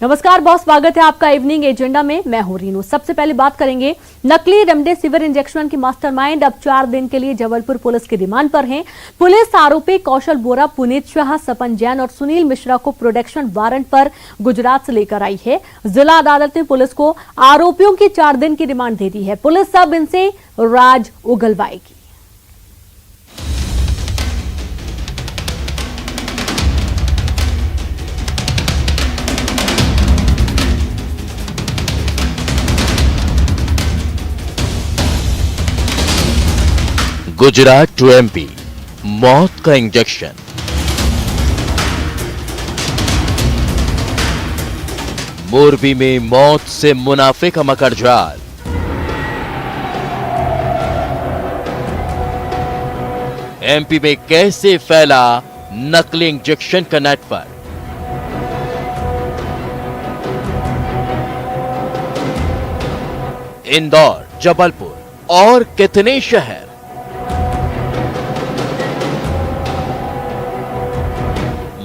नमस्कार बॉस, स्वागत है आपका इवनिंग एजेंडा में। मैं हूं रीनू। सबसे पहले बात करेंगे नकली रेमडेसिविर इंजेक्शन की मास्टरमाइंड अब 4 दिन के लिए जबलपुर पुलिस की रिमांड पर हैं। पुलिस आरोपी कौशल बोरा, पुनीत शाह, सपन जैन और सुनील मिश्रा को प्रोटेक्शन वारंट पर गुजरात से लेकर आई है। जिला अदालत ने पुलिस को आरोपियों की 4 दिन की रिमांड दे दी है। पुलिस अब इनसे राज उगलवाएगी। गुजरात टू एमपी, मौत का इंजेक्शन। मोरबी में मौत से मुनाफे का मकड़जाल। एमपी में कैसे फैला नकली इंजेक्शन का नेटवर्क। इंदौर, जबलपुर और कितने शहर।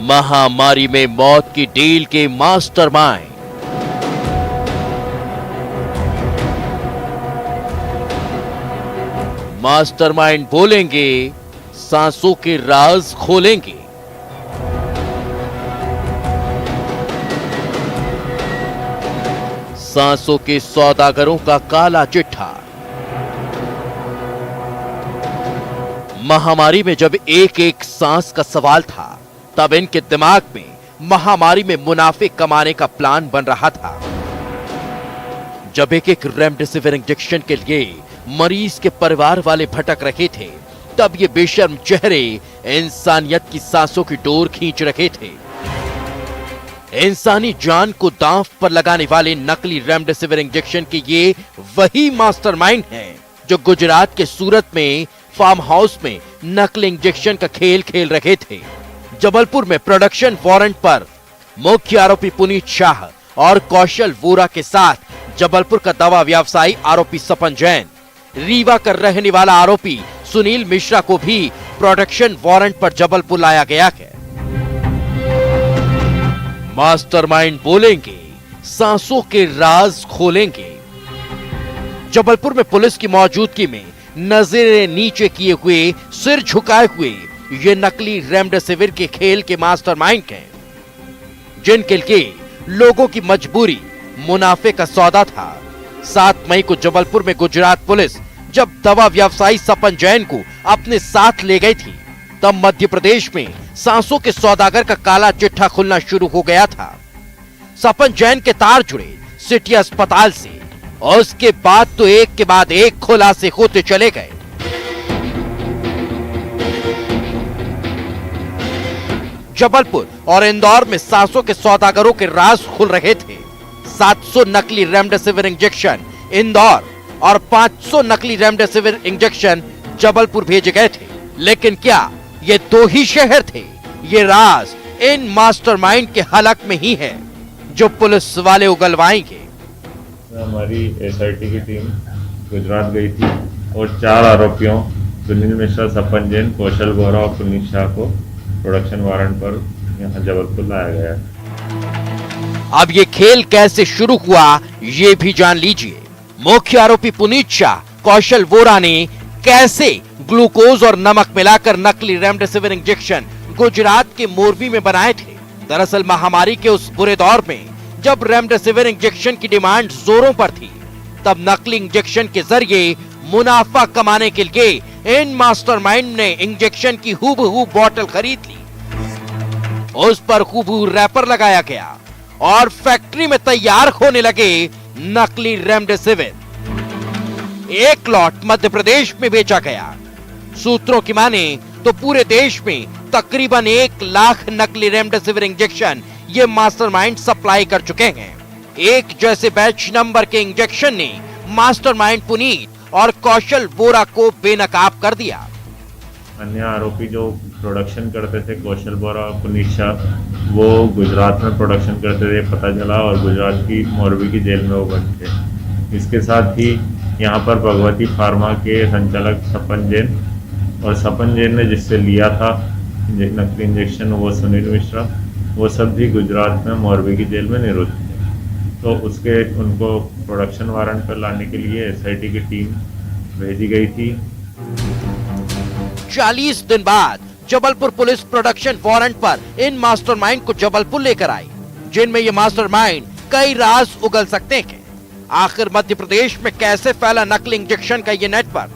महामारी में मौत की डील के मास्टरमाइंड। मास्टरमाइंड बोलेंगे, सांसों के राज खोलेंगे। सांसों के सौदागरों का काला चिट्ठा। महामारी में जब एक एक सांस का सवाल था, तब इनके दिमाग में महामारी में मुनाफे कमाने का प्लान बन रहा था। जब एक एक रेमडेसिविर इंजेक्शन के लिए मरीज के परिवार वाले भटक रहे थे, तब ये बेशर्म चेहरे इंसानियत की सांसों की डोर खींच रहे थे। इंसानी जान को दांव पर लगाने वाले नकली रेमडेसिविर इंजेक्शन के ये वही मास्टरमाइंड हैं जो गुजरात के सूरत में फार्म हाउस में नकली इंजेक्शन का खेल खेल रहे थे। जबलपुर में प्रोडक्शन वारंट पर मुख्य आरोपी पुनीत शाह और कौशल वोरा के साथ जबलपुर का दवा व्यवसायी आरोपी सपन जैन, रीवा का रहने वाला आरोपी सुनील मिश्रा को भी प्रोडक्शन वारंट पर जबलपुर लाया गया है। मास्टरमाइंड बोलेंगे, सांसों के राज खोलेंगे। जबलपुर में पुलिस की मौजूदगी में नजरें नीचे किए हुए, सिर झुकाए हुए ये नकली रेमडेसिविर के खेल के मास्टरमाइंड हैं, जिनके लिए लोगों की मजबूरी मुनाफे का सौदा था। 7 मई को जबलपुर में गुजरात पुलिस जब दवा व्यवसायी सपन जैन को अपने साथ ले गई थी, तब मध्य प्रदेश में सांसों के सौदागर का काला चिट्ठा खुलना शुरू हो गया था। सपन जैन के तार जुड़े सिटी अस्पताल से, और उसके बाद तो एक के बाद एक खुलासे होते चले गए। जबलपुर और इंदौर में सांसों के सौदागरों के राज खुल रहे थे। 700 नकली रेमडेसिविर इंजेक्शन इंदौर और 500 नकली रेमडेसिविर इंजेक्शन जबलपुर भेजे गए थे। लेकिन क्या ये 2 ही शहर थे? ये राज इन मास्टरमाइंड के हलक में ही है, जो पुलिस वाले उगलवाएंगे। हमारी एसआईटी की टीम गुजरात गई थी और 4 आरोपियों सुनील मिश्रा, सपन जैन, कौशल बोरा और पुनीत शाह को प्रोडक्शन वारंट पर यहाँ जबलपुर लाया गया। अब ये खेल कैसे शुरू हुआ, ये भी जान लीजिए। मुख्य आरोपी पुनीत शाह, कौशल वोरा ने कैसे ग्लूकोज और नमक मिलाकर नकली रेमडेसिविर इंजेक्शन गुजरात के मोरबी में बनाए थे। दरअसल महामारी के उस बुरे दौर में जब रेमडेसिविर इंजेक्शन की डिमांड जोरों पर थी, तब नकली इंजेक्शन के जरिए मुनाफा कमाने के लिए इन मास्टरमाइंड ने इंजेक्शन की हूबहू बोतल खरीद ली। उस पर हूबहू रैपर लगाया गया और फैक्ट्री में तैयार होने लगे नकली रेमडेसिविर। एक लॉट मध्य प्रदेश में बेचा गया। सूत्रों की माने तो पूरे देश में तकरीबन 1 लाख नकली रेमडेसिविर इंजेक्शन ये मास्टरमाइंड सप्लाई कर चुके हैं। एक जैसे बैच नंबर के इंजेक्शन ने मास्टरमाइंड पुनीत और कौशल वोरा को बेनकाब कर दिया। अन्य आरोपी जो प्रोडक्शन करते थे, कौशल बोरा और पुनीत शाह, वो गुजरात में प्रोडक्शन करते थे पता चला, और गुजरात की मोरबी की जेल में वो बंद थे। इसके साथ ही यहाँ पर भगवती फार्मा के संचालक सपन जैन, और सपन जैन ने जिससे लिया था नकली इंजेक्शन, वो सुनील मिश्रा, वो सब भी गुजरात में मोरबी की जेल में निरुद्ध थे। तो उनको प्रोडक्शन वारंट पर लाने के लिए एसआईटी की टीम भेजी गई थी। 40 दिन बाद जबलपुर पुलिस प्रोडक्शन वारंट पर इन मास्टरमाइंड को जबलपुर लेकर आई, जिनमें ये मास्टरमाइंड कई राज उगल सकते हैं। आखिर मध्य प्रदेश में कैसे फैला नकली इंजेक्शन का ये नेटवर्क?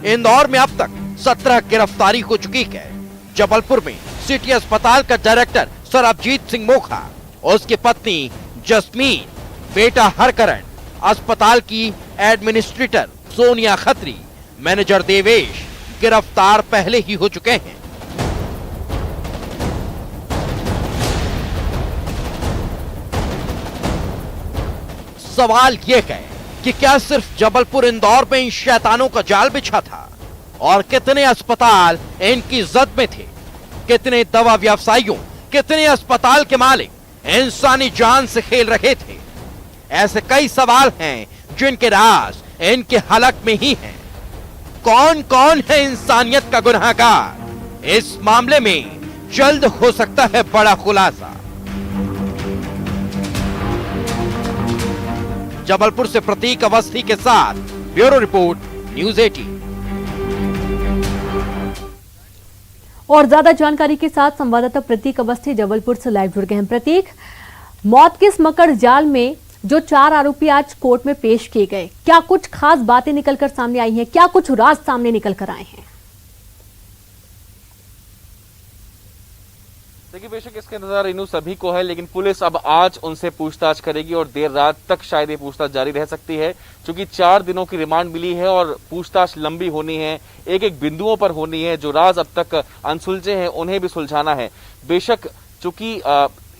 इंदौर में अब तक 17 गिरफ्तारी हो चुकी है। जबलपुर में सिटी अस्पताल का डायरेक्टर सरबजीत सिंह मोखा, उसकी पत्नी जस्मीन, बेटा हरकरण, अस्पताल की एडमिनिस्ट्रेटर सोनिया खत्री, मैनेजर देवेश गिरफ्तार पहले ही हो चुके हैं। सवाल यह है कि क्या सिर्फ जबलपुर इंदौर में इन शैतानों का जाल बिछा था और कितने अस्पताल इनकी जद में थे? कितने दवा व्यवसायियों, कितने अस्पताल के मालिक इंसानी जान से खेल रहे थे? ऐसे कई सवाल हैं जिनके राज इनके हलक में ही हैं। कौन कौन है इंसानियत का गुनहगार? इस मामले में जल्द हो सकता है बड़ा खुलासा। जबलपुर से प्रतीक अवस्थी के साथ ब्यूरो रिपोर्ट, न्यूज़ 18। और ज्यादा जानकारी के साथ संवाददाता प्रतीक अवस्थी जबलपुर से लाइव जुड़ गए हैं। प्रतीक, मौत के इस मकड़ जाल में जो 4 आरोपी आज कोर्ट में पेश किए गए, क्या कुछ खास बातें निकलकर सामने आई हैं? क्या कुछ राज सामने निकल कर आए हैं? देखिए, बेशक इसके इंतजार इन्हों सभी को है, लेकिन पुलिस अब आज उनसे पूछताछ करेगी और देर रात तक शायद ये पूछताछ जारी रह सकती है, क्योंकि 4 दिनों की रिमांड मिली है और पूछताछ लंबी होनी है, एक एक बिंदुओं पर होनी है। जो राज अब तक अनसुलझे हैं उन्हें भी सुलझाना है। बेशक चूंकि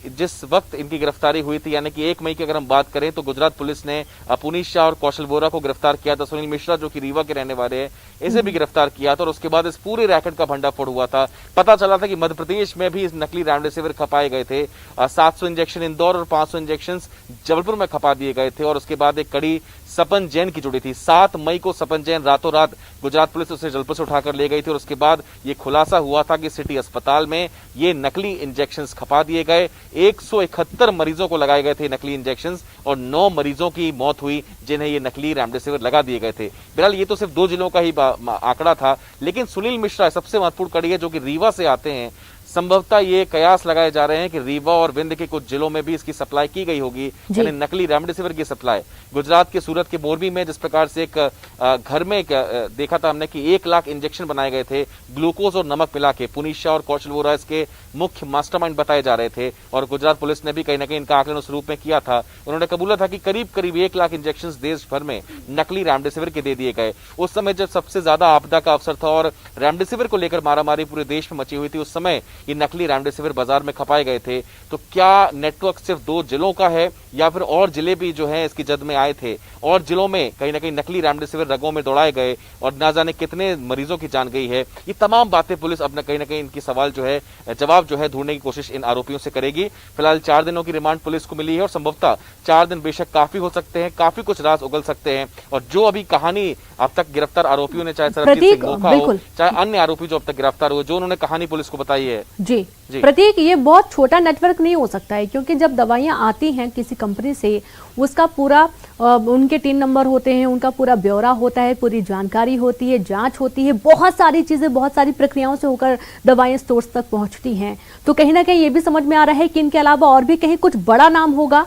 जिस वक्त इनकी गिरफ्तारी हुई थी, यानी कि 1 मई की अगर हम बात करें, तो गुजरात पुलिस ने पुनीत शाह और कौशल वोरा को गिरफ्तार किया था। सुनील मिश्रा जो कि रीवा के रहने वाले हैं, इसे भी गिरफ्तार किया था और उसके बाद इस पूरे रैकेट का भंडाफोड़ हुआ था। पता चला था कि मध्य प्रदेश में भी इस नकली रेमडेसिविर खपाए गए थे। 700 इंजेक्शन इंदौर और 500 इंजेक्शन जबलपुर में खपा दिए गए थे और उसके बाद एक कड़ी सपन जैन की जुड़ी थी। 7 मई को सपन जैन रातों रात गुजरात पुलिस उसे जबलपुर से उठाकर ले गई थी और उसके बाद ये खुलासा हुआ था कि सिटी अस्पताल में ये नकली इंजेक्शन खपा दिए गए। 171 मरीजों को लगाए गए थे नकली इंजेक्शन और 9 मरीजों की मौत हुई जिन्हें ये नकली रेमडेसिविर लगा दिए गए थे। बहरहाल ये तो सिर्फ 2 जिलों का ही आंकड़ा था, लेकिन सुनील मिश्रा सबसे महत्वपूर्ण कड़ी है जो कि रीवा से आते हैं। संभवतः ये कयास लगाए जा रहे हैं कि रीवा और विंध्य के कुछ जिलों में भी इसकी सप्लाई की गई होगी, यानी नकली रेमडेसिविर की सप्लाई। गुजरात के सूरत के मोरबी में जिस प्रकार से एक घर में देखा था हमने कि 1 लाख इंजेक्शन बनाए गए थे ग्लूकोज और नमक मिला के। पुनीत शाह और कौशल वोरा इसके मुख्य मास्टरमाइंड बताए जा रहे थे और गुजरात पुलिस ने भी कहीं ना कहीं इनका आकलन उस रूप में किया था। उन्होंने कबूला था कि करीब करीब 1 लाख इंजेक्शन देश भर में नकली रेमडेसिविर के दे दिए गए। उस समय जब सबसे ज्यादा आपदा का अवसर था और रेमडेसिविर को लेकर मारामारी पूरे देश में मची हुई थी, उस समय ये नकली रेमडेसिविर बाजार में खपाए गए थे। तो क्या नेटवर्क सिर्फ 2 जिलों का है या फिर और जिले भी जो है इसकी जद में आए थे और जिलों में कहीं ना कहीं नकली रेमडेसिविर रगों में दौड़ाए गए और ना जाने कितने मरीजों की जान गई है? ये तमाम बातें पुलिस अब कहीं ना कहीं इनकी सवाल जो है जवाब जो है ढूंढने की कोशिश इन आरोपियों से करेगी। फिलहाल 4 दिनों की रिमांड पुलिस को मिली है और संभवतः 4 दिन बेशक काफी हो सकते हैं, काफी कुछ राज उगल सकते हैं। और जो अभी कहानी अब तक गिरफ्तार आरोपियों ने, चाहे सरबजीत सिंह मोखा हो, चाहे अन्य आरोपी जो अब तक गिरफ्तार हुए, जो उन्होंने कहानी पुलिस को बताई है। जी प्रतीक, ये बहुत छोटा नेटवर्क नहीं हो सकता है, क्योंकि जब दवाइयां आती हैं किसी कंपनी से, उसका पूरा उनके 3 नंबर होते हैं, उनका पूरा ब्यौरा होता है, पूरी जानकारी होती है, जांच होती है, बहुत सारी चीजें, बहुत सारी प्रक्रियाओं से होकर दवाइयां स्टोर्स तक पहुंचती हैं। तो कहीं ना कहीं ये भी समझ में आ रहा है कि इनके अलावा और भी कहीं कुछ बड़ा नाम होगा।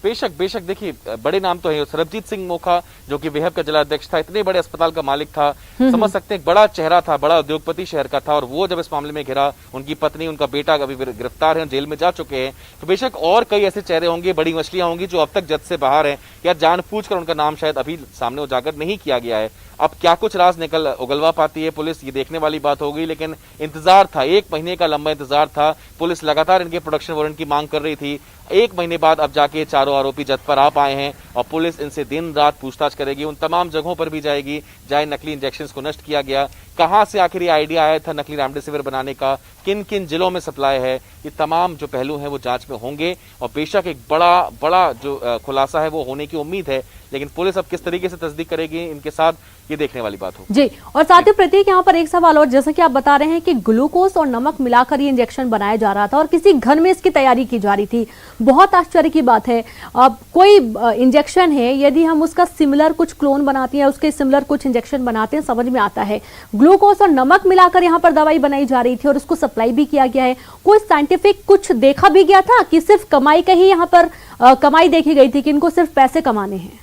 बेशक बेशक देखिए, बड़े नाम तो है। सरबजीत सिंह मोखा जो कि वेहब का जिलाध्यक्ष था, इतने बड़े अस्पताल का मालिक था, समझ सकते हैं, बड़ा चेहरा था, बड़ा उद्योगपति शहर का था, और वो जब इस मामले में घिरा, उनकी पत्नी, उनका बेटा अभी गिरफ्तार है, जेल में जा चुके हैं। तो बेशक और कई ऐसे चेहरे होंगे, बड़ी मछलियां होंगी जो अब तक जद से बाहर हैं या जानबूझकर उनका नाम शायद अभी सामने उजागर नहीं किया गया है। अब क्या कुछ राज निकल उगलवा पाती है पुलिस, ये देखने वाली बात होगी। लेकिन इंतजार था, 1 महीने का लंबा इंतजार था। पुलिस लगातार इनके प्रोडक्शन वारंट की मांग कर रही थी। 1 महीने बाद अब जाके चारों आरोपी जद पर आ पाए हैं और पुलिस इनसे दिन रात पूछताछ करेगी, उन तमाम जगहों पर भी जाएगी जहां नकली इंजेक्शन को नष्ट किया गया। कहां से आखिर ये आइडिया आया था नकली रेमडेसिविर बनाने का, किन किन जिलों में सप्लाई है, ये तमाम जो पहलू हैं वो जांच में होंगे और बेशक एक बड़ा जो खुलासा है वो होने की उम्मीद है। लेकिन पुलिस अब किस तरीके से तस्दीक करेगी इनके साथ, ये देखने वाली बात होगी। जी, और साथ ही प्रतीक यहाँ पर एक सवाल और, जैसा कि आप बता रहे हैं कि ग्लूकोज और नमक मिलाकर ये इंजेक्शन बनाया जा रहा था और किसी घर में इसकी तैयारी की जा रही थी। बहुत आश्चर्य की बात है, अब कोई इंजेक्शन है, यदि हम उसका सिमिलर कुछ क्लोन बनाते हैं, उसके सिमिलर कुछ इंजेक्शन बनाते हैं, समझ में आता है। ग्लूकोज और नमक मिलाकर यहाँ पर दवाई बनाई जा रही थी और उसको सप्लाई भी किया गया है। कोई साइंटिफिक कुछ देखा भी गया था कि सिर्फ कमाई का ही यहाँ पर कमाई देखी गई थी कि इनको सिर्फ पैसे कमाने हैं?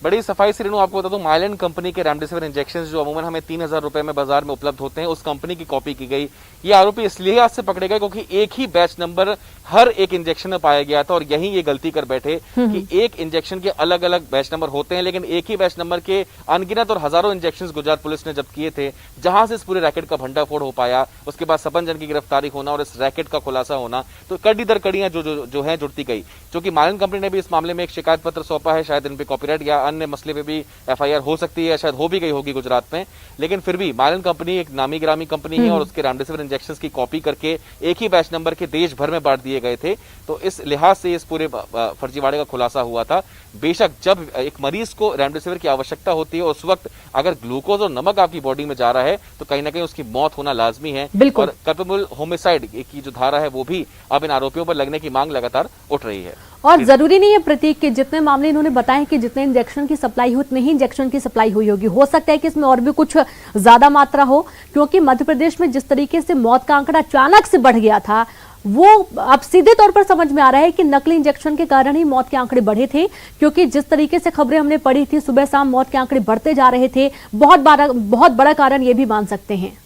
बड़ी सफाई से रेणु आपको बता दूं, माइलैंड कंपनी के रेमडेसिविर इंजेक्शन जो अमूमन हमें 3000 रुपए में बाजार में उपलब्ध होते हैं, उस कंपनी की कॉपी की गई। ये आरोपी इसलिए आज से पकड़े गए क्योंकि एक ही बैच नंबर हर एक इंजेक्शन में पाया गया था और यही ये गलती कर बैठे कि एक इंजेक्शन के अलग अलग बैच नंबर होते हैं, लेकिन एक ही बैच नंबर के अनगिनत और हजारों इंजेक्शन गुजरात पुलिस ने जब्त किए थे, जहां से इस पूरे रैकेट का भंडाफोड़ हो पाया। उसके बाद सपन जन की गिरफ्तारी होना और इस रैकेट का खुलासा होना, तो कड़ी दर कड़ियां जो है जुड़ती गई। क्योंकि माइलैंड कंपनी ने भी इस मामले में एक शिकायत पत्र सौंपा है, शायद इन पे कॉपीराइट या अन्य मसले पे भी एफआईआर हो सकती है, शायद हो भी गई होगी गुजरात में। लेकिन फिर भी माइलैंड कंपनी एक नामी गिरामी कंपनी है और उसके रेमडेसिविर इंजेक्शंस की कॉपी करके एक ही बैच नंबर के देश भर में बांट दिए गए थे। तो इस लिहाज से इस पूरे फर्जीवाड़े का खुलासा हुआ था। बेशक जब एक मरीज को रेमडेसिविर की आवश्यकता होती है, उस वक्त अगर ग्लूकोज और नमक आपकी बॉडी में जा रहा है तो कहीं ना कहीं उसकी मौत होना लाजमी है। और कल्पेबल होमिसाइड की जो धारा है वो भी अब इन आरोपियों पर लगने की मांग लगातार उठ रही है। और जरूरी नहीं है प्रतीक कि जितने मामले इन्होंने बताए कि जितने इंजेक्शन की सप्लाई हुई उतने ही इंजेक्शन की सप्लाई हुई होगी। हो सकता है कि इसमें और भी कुछ ज्यादा मात्रा हो, क्योंकि मध्य प्रदेश में जिस तरीके से मौत का आंकड़ा अचानक से बढ़ गया था, वो अब सीधे तौर पर समझ में आ रहा है कि नकली इंजेक्शन के कारण ही मौत के आंकड़े बढ़े थे। क्योंकि जिस तरीके से खबरें हमने पढ़ी थी, सुबह शाम मौत के आंकड़े बढ़ते जा रहे थे। बहुत बड़ा कारण ये भी मान सकते हैं।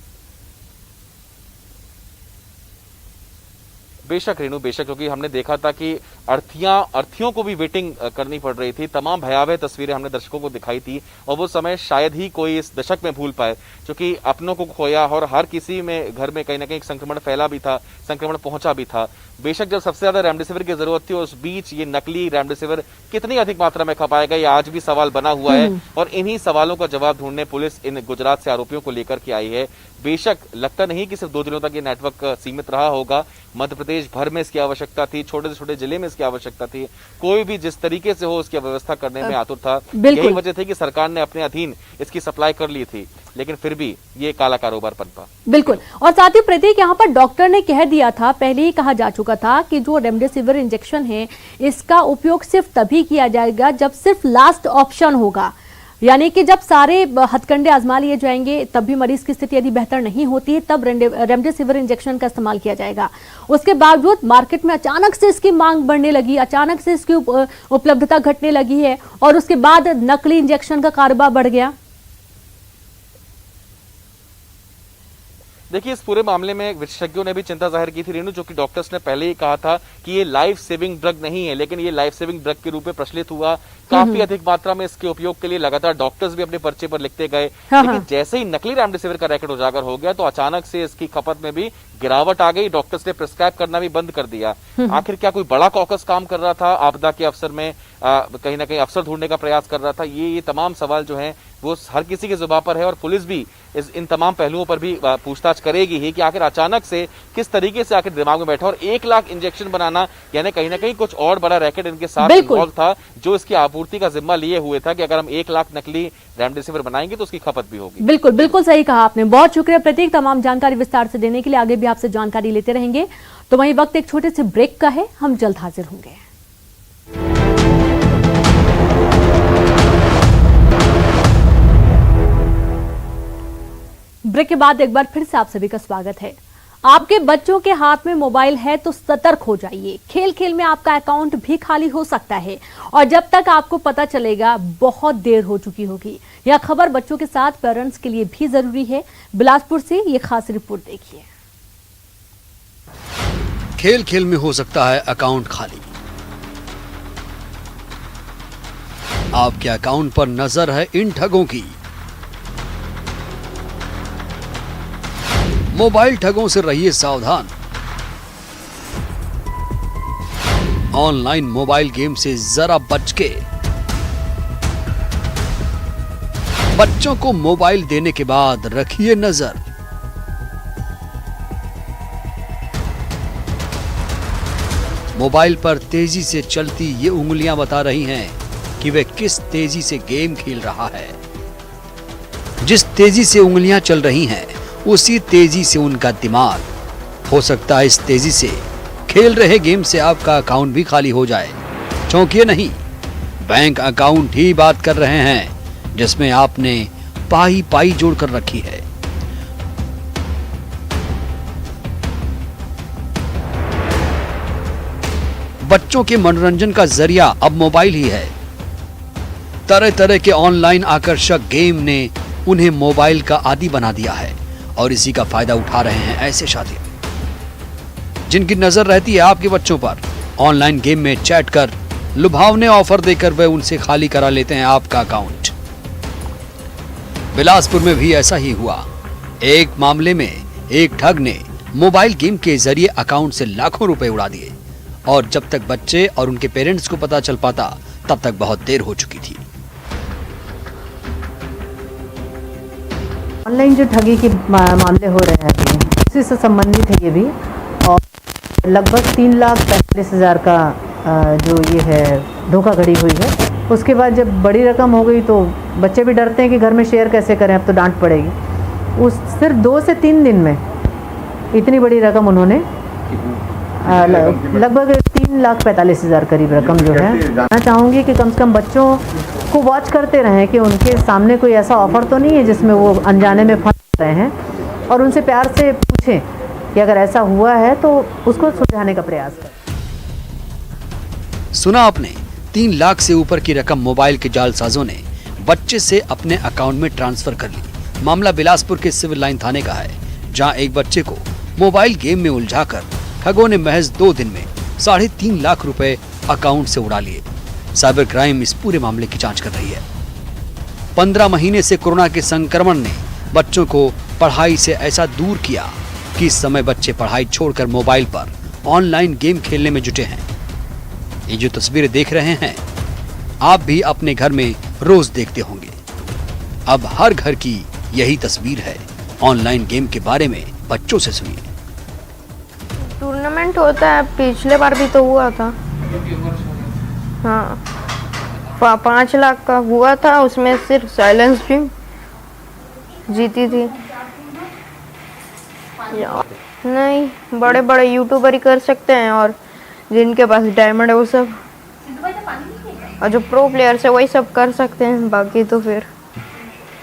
बेशक रेणु, बेशक, क्योंकि हमने देखा था कि अर्थियों को भी वेटिंग करनी पड़ रही थी। तमाम भयावह तस्वीरें हमने दर्शकों को दिखाई थी और वो समय शायद ही कोई इस दशक में भूल पाए, क्योंकि अपनों को खोया और हर किसी में घर में कहीं ना कहीं संक्रमण फैला भी था, संक्रमण पहुंचा भी था। बेशक जब सबसे ज्यादा रेमडेसिविर की जरूरत थी, उस बीच ये नकली रेमडेसिविर कितनी अधिक मात्रा में खपाएगा, ये आज भी सवाल बना हुआ है। और इन्हीं सवालों का जवाब ढूंढने पुलिस इन गुजरात से आरोपियों को लेकर के आई है। बेशक लगता नहीं कि सिर्फ 2 दिनों तक ये नेटवर्क सीमित रहा होगा। मध्य प्रदेश भर में इसकी आवश्यकता थी, छोटे से छोटे जिले में इसकी आवश्यकता थी। कोई भी जिस तरीके से हो उसकी व्यवस्था करने में आतुर था। यही वजह थी कि सरकार ने अपने अधीन इसकी सप्लाई कर ली थी, लेकिन फिर भी ये काला कारोबार पनपा। बिल्कुल। और साथ ही प्रतीक, यहाँ पर डॉक्टर ने कह दिया था, पहले ही कहा जा चुका था कि जो रेमडेसिविर इंजेक्शन है इसका उपयोग सिर्फ तभी किया जाएगा जब सिर्फ लास्ट ऑप्शन होगा। यानी कि जब सारे हथकंडे आजमा लिए जाएंगे, तब भी मरीज की स्थिति यदि बेहतर नहीं होती है, तब रेमडेसिविर इंजेक्शन का इस्तेमाल किया जाएगा। उसके बावजूद मार्केट में अचानक से इसकी मांग बढ़ने लगी, अचानक से इसकी उपलब्धता घटने लगी है और उसके बाद नकली इंजेक्शन का कारोबार बढ़ गया। देखिए, इस पूरे मामले में विशेषज्ञों ने भी चिंता जाहिर की थी रेणु, जो कि डॉक्टर्स ने पहले ही कहा था कि ये लाइफ सेविंग ड्रग नहीं है, लेकिन ये लाइफ सेविंग ड्रग के रूप में प्रचलित हुआ। काफी अधिक मात्रा में इसके उपयोग के लिए लगातार डॉक्टर्स भी अपने पर्चे पर लिखते गए। लेकिन जैसे ही नकली रेमडेसिविर का रैकेट उजागर हो गया तो अचानक से इसकी खपत में भी गिरावट आ गई। डॉक्टर्स ने प्रिस्क्राइब करना भी बंद कर दिया। आखिर क्या कोई बड़ा कॉकस काम कर रहा था आपदा के अवसर में, कहीं ना कहीं अवसर ढूंढने का प्रयास कर रहा था? ये तमाम सवाल जो हैं वो हर किसी के जुबान पर है और पुलिस भी इन तमाम पहलुओं पर भी पूछताछ करेगी ही कि आखिर अचानक से किस तरीके से आखिर दिमाग में बैठा। और 1 लाख इंजेक्शन बनाना यानी कहीं ना कहीं कुछ और बड़ा रैकेट इनके साथ इन्वॉल्व था, जो इसकी आपूर्ति का जिम्मा लिए हुए था कि अगर हम 1 लाख नकली रेमडेसिविर बनाएंगे तो उसकी खपत भी होगी। बिल्कुल, बिल्कुल सही कहा आपने। बहुत शुक्रिया प्रतीक, तमाम जानकारी विस्तार से देने के लिए। आगे भी आपसे जानकारी लेते रहेंगे। तो वहीं वक्त एक छोटे से ब्रेक का है, हम जल्द हाजिर होंगे। ब्रेक के बाद एक बार फिर से आप सभी का स्वागत है। आपके बच्चों के हाथ में मोबाइल है तो सतर्क हो जाइए। खेल खेल में आपका अकाउंट भी खाली हो सकता है और जब तक आपको पता चलेगा बहुत देर हो चुकी होगी। यह खबर बच्चों के साथ पेरेंट्स के लिए भी जरूरी है। बिलासपुर से ये खास रिपोर्ट देखिए। खेल खेल में हो सकता है अकाउंट खाली। आपके अकाउंट पर नजर है इन ठगों की। मोबाइल ठगों से रहिए सावधान। ऑनलाइन मोबाइल गेम से जरा बच के। बच्चों को मोबाइल देने के बाद रखिए नजर। मोबाइल पर तेजी से चलती ये उंगलियां बता रही हैं कि वे किस तेजी से गेम खेल रहा है। जिस तेजी से उंगलियां चल रही हैं, उसी तेजी से उनका दिमाग। हो सकता है इस तेजी से खेल रहे गेम से आपका अकाउंट भी खाली हो जाए। चौंकिए नहीं, बैंक अकाउंट ही बात कर रहे हैं जिसमें आपने पाई पाई जोड़कर रखी है। बच्चों के मनोरंजन का जरिया अब मोबाइल ही है। तरह तरह के ऑनलाइन आकर्षक गेम ने उन्हें मोबाइल का आदी बना दिया है और इसी का फायदा उठा रहे हैं ऐसे साथी जिनकी नजर रहती है आपके बच्चों पर। ऑनलाइन गेम में चैट कर लुभावने ऑफर देकर वे उनसे खाली करा लेते हैं आपका अकाउंट। बिलासपुर में भी ऐसा ही हुआ। एक मामले में एक ठग ने मोबाइल गेम के जरिए अकाउंट से लाखों रुपए उड़ा दिए और जब तक बच्चे और उनके पेरेंट्स को पता चल पाता तब तक बहुत देर हो चुकी थी। ऑनलाइन जो ठगी के मामले हो रहे हैं अभी, उसी से संबंधित है ये भी। और लगभग 3,45,000 का जो ये है धोखाधड़ी हुई है। उसके बाद जब बड़ी रकम हो गई तो बच्चे भी डरते हैं कि घर में शेयर कैसे करें, अब तो डांट पड़ेगी। उस सिर्फ 2 से 3 दिन में इतनी बड़ी रकम उन्होंने लगभग 3,45,000 करीब रकम जो है। मैं चाहूँगी कि कम से कम बच्चों को वॉच करते रहें कि उनके सामने कोई ऐसा ऑफर तो नहीं है जिसमें वो अनजाने में फंस रहे हैं, और उनसे प्यार से पूछें कि अगर ऐसा हुआ है तो उसको सुलझाने का प्रयास करें। सुना आपने, 3 लाख से ऊपर की रकम मोबाइल के जालसाजों ने बच्चे से अपने अकाउंट में ट्रांसफर कर ली। मामला बिलासपुर के सिविल लाइन थाने का है, जहां एक बच्चे को मोबाइल गेम में उलझाकर ठगों ने महज 2 दिन में 3.5 लाख रुपए अकाउंट से उड़ा लिए। साइबर क्राइम इस पूरे मामले की जांच कर रही है। 15 महीने से कोरोना के संक्रमण ने बच्चों को पढ़ाई से ऐसा दूर किया कि इस समय बच्चे पढ़ाई छोड़कर मोबाइल पर ऑनलाइन गेम खेलने में जुटे हैं। ये जो तस्वीरें देख रहे हैं, आप भी अपने घर में रोज देखते होंगे। अब हर घर की यही तस्वीर है। ऑनलाइन गेम के बारे में बच्चों से सुनिए। टूर्नामेंट होता है, पिछले बार भी तो हुआ था। हाँ, 5 लाख का हुआ था, उसमें सिर्फ साइलेंस टीम जीती थी। नहीं, बड़े बड़े यूट्यूबर ही कर सकते हैं और जिनके पास डायमंड है वो सब, और जो प्रो प्लेयर्स है वही सब कर सकते हैं। बाकी तो फिर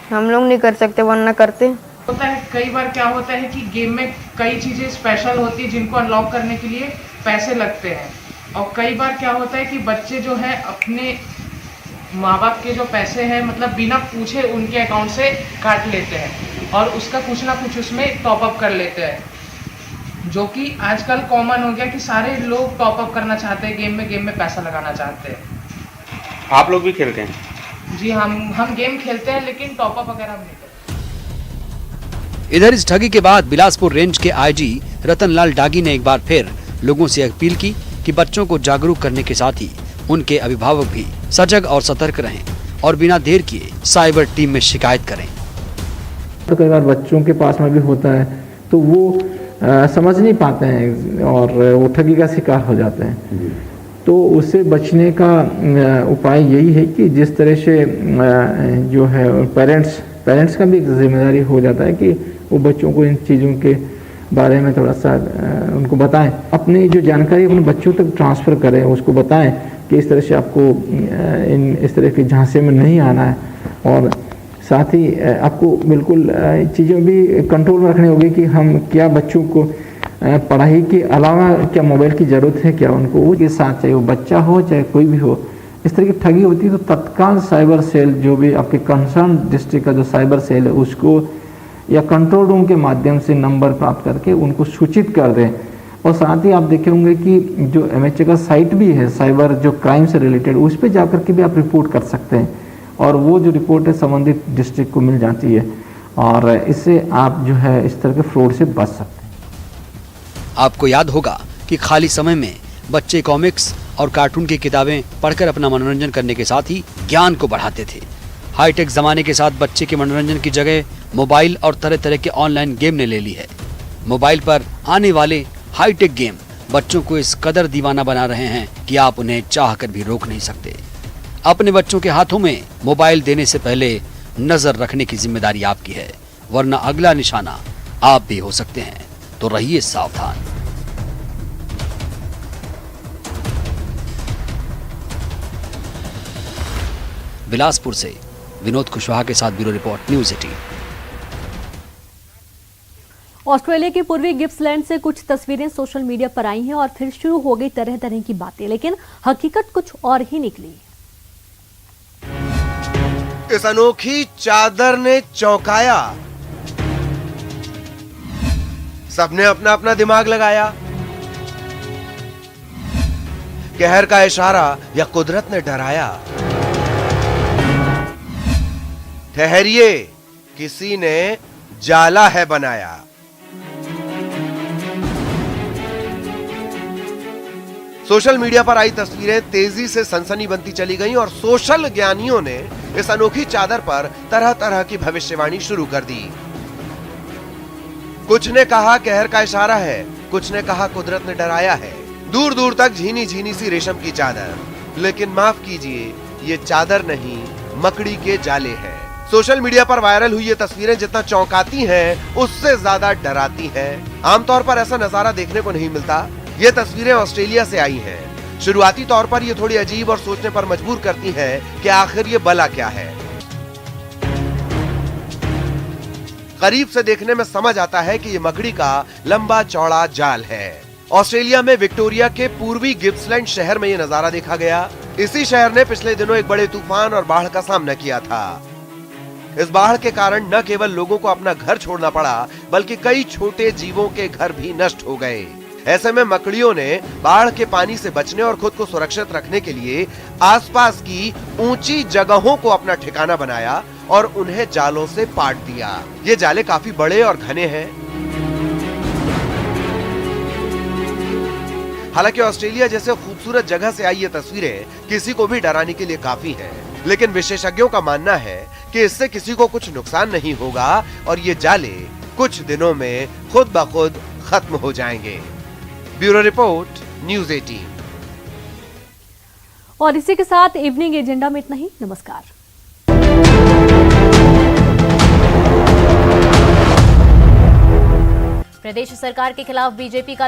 हम लोग नहीं कर सकते, वरना करते। होता है कई बार क्या होता है कि गेम में कई चीज़ें स्पेशल होती है जिनको अनलॉक करने के लिए पैसे लगते हैं, और कई बार क्या होता है कि बच्चे जो है अपने माँ बाप के जो पैसे हैं मतलब बिना पूछे उनके अकाउंट से काट लेते हैं और उसका कुछ ना कुछ उसमें टॉप अप कर लेते हैं, जो कि आजकल कॉमन हो गया कि सारे लोग टॉप अप करना चाहते हैं, गेम में पैसा लगाना चाहते हैं। आप लोग भी खेलते हैं? जी, हम गेम खेलते हैं लेकिन टॉप अप वगैरह हम नहीं करते। इधर इस ठगी के बाद बिलासपुर रेंज के आईजी रतनलाल डागी ने एक बार फिर लोगों से अपील की कि बच्चों को जागरूक करने के साथ ही उनके अभिभावक भी सजग और सतर्क रहें और बिना देर किए साइबर टीम में शिकायत करें। तो कई बार बच्चों के पास में भी होता है तो वो समझ नहीं पाते हैं और वो ठगी का शिकार हो जाते हैं। तो उससे बचने का उपाय यही है कि जिस तरह से जो है पेरेंट्स का भी एक जिम्मेदारी हो जाता है कि वो बच्चों को इन चीज़ों के बारे में थोड़ा सा उनको बताएं, अपनी जो जानकारी अपने बच्चों तक ट्रांसफ़र करें, उसको बताएं कि इस तरह से आपको इस तरह के झांसे में नहीं आना है, और साथ ही आपको बिल्कुल चीज़ें भी कंट्रोल में रखनी होगी कि हम क्या बच्चों को पढ़ाई के अलावा क्या मोबाइल की ज़रूरत है क्या उनको, वो के साथ चाहे वो बच्चा हो चाहे कोई भी हो, इस तरह की ठगी होती है तो तत्काल साइबर सेल जो भी आपके कंसर्न डिस्ट्रिक्ट का जो साइबर सेल है उसको या कंट्रोल रूम के माध्यम से नंबर प्राप्त करके उनको सूचित कर दें। और साथ ही आप देखे होंगे कि जो MHA का साइट भी है साइबर जो क्राइम से रिलेटेड, उस पर जाकर के भी आप रिपोर्ट कर सकते हैं और वो जो रिपोर्ट है संबंधित डिस्ट्रिक्ट को मिल जाती है और इससे आप जो है इस तरह के फ्रॉड से बच सकते हैं। आपको याद होगा कि खाली समय में बच्चे कॉमिक्स और कार्टून की किताबें पढ़कर अपना मनोरंजन करने के साथ ही ज्ञान को बढ़ाते थे। हाईटेक जमाने के साथ बच्चे के मनोरंजन की जगह मोबाइल और तरह तरह के ऑनलाइन गेम ने ले ली है। मोबाइल पर आने वाले हाईटेक गेम बच्चों को इस कदर दीवाना बना रहे हैं कि आप उन्हें चाहकर भी रोक नहीं सकते। अपने बच्चों के हाथों में मोबाइल देने से पहले नजर रखने की जिम्मेदारी आपकी है, वरना अगला निशाना आप भी हो सकते हैं। तो रहिए सावधान। बिलासपुर से विनोद कुशवाहा के साथ ब्यूरो रिपोर्ट, न्यूज़ 18। ऑस्ट्रेलिया के पूर्वी गिप्सलैंड से कुछ तस्वीरें सोशल मीडिया पर आई हैं और फिर शुरू हो गई तरह तरह की बातें, लेकिन हकीकत कुछ और ही निकली। इस अनोखी चादर ने चौंकाया, सबने अपना अपना दिमाग लगाया। कहर का इशारा या कुदरत ने डराया? ठहरिए, किसी ने जाला है बनाया। सोशल मीडिया पर आई तस्वीरें तेजी से सनसनी बनती चली गईं और सोशल ज्ञानियों ने इस अनोखी चादर पर तरह तरह की भविष्यवाणी शुरू कर दी। कुछ ने कहा कहर का इशारा है, कुछ ने कहा कुदरत ने डराया है। दूर दूर तक झीनी झीनी सी रेशम की चादर, लेकिन माफ कीजिए, ये चादर नहीं मकड़ी के जाले हैं। सोशल मीडिया पर वायरल हुई ये तस्वीरें जितना चौंकाती हैं, उससे ज्यादा डराती हैं। आमतौर पर ऐसा नजारा देखने को नहीं मिलता। ये तस्वीरें ऑस्ट्रेलिया से आई हैं। शुरुआती तौर पर ये थोड़ी अजीब और सोचने पर मजबूर करती हैं कि आखिर ये बला क्या है। करीब से देखने में समझ आता है कि ये मकड़ी का लंबा चौड़ा जाल है। ऑस्ट्रेलिया में विक्टोरिया के पूर्वी गिप्सलैंड शहर में ये नजारा देखा गया। इसी शहर ने पिछले दिनों एक बड़े तूफान और बाढ़ का सामना किया था। इस बाढ़ के कारण न केवल लोगों को अपना घर छोड़ना पड़ा, बल्कि कई छोटे जीवों के घर भी नष्ट हो गए। ऐसे में मकड़ियों ने बाढ़ के पानी से बचने और खुद को सुरक्षित रखने के लिए आसपास की ऊंची जगहों को अपना ठिकाना बनाया और उन्हें जालों से पाट दिया। ये जाले काफी बड़े और घने हैं। हालांकि ऑस्ट्रेलिया जैसे खूबसूरत जगह से आई ये तस्वीरें किसी को भी डराने के लिए काफी हैं, लेकिन विशेषज्ञों का मानना है कि इससे किसी को कुछ नुकसान नहीं होगा और ये जाले कुछ दिनों में खुद ब खुद खत्म हो जाएंगे। Bureau report, news 18। और इसी के साथ इवनिंग एजेंडा में इतना ही। नमस्कार। प्रदेश सरकार के खिलाफ बीजेपी का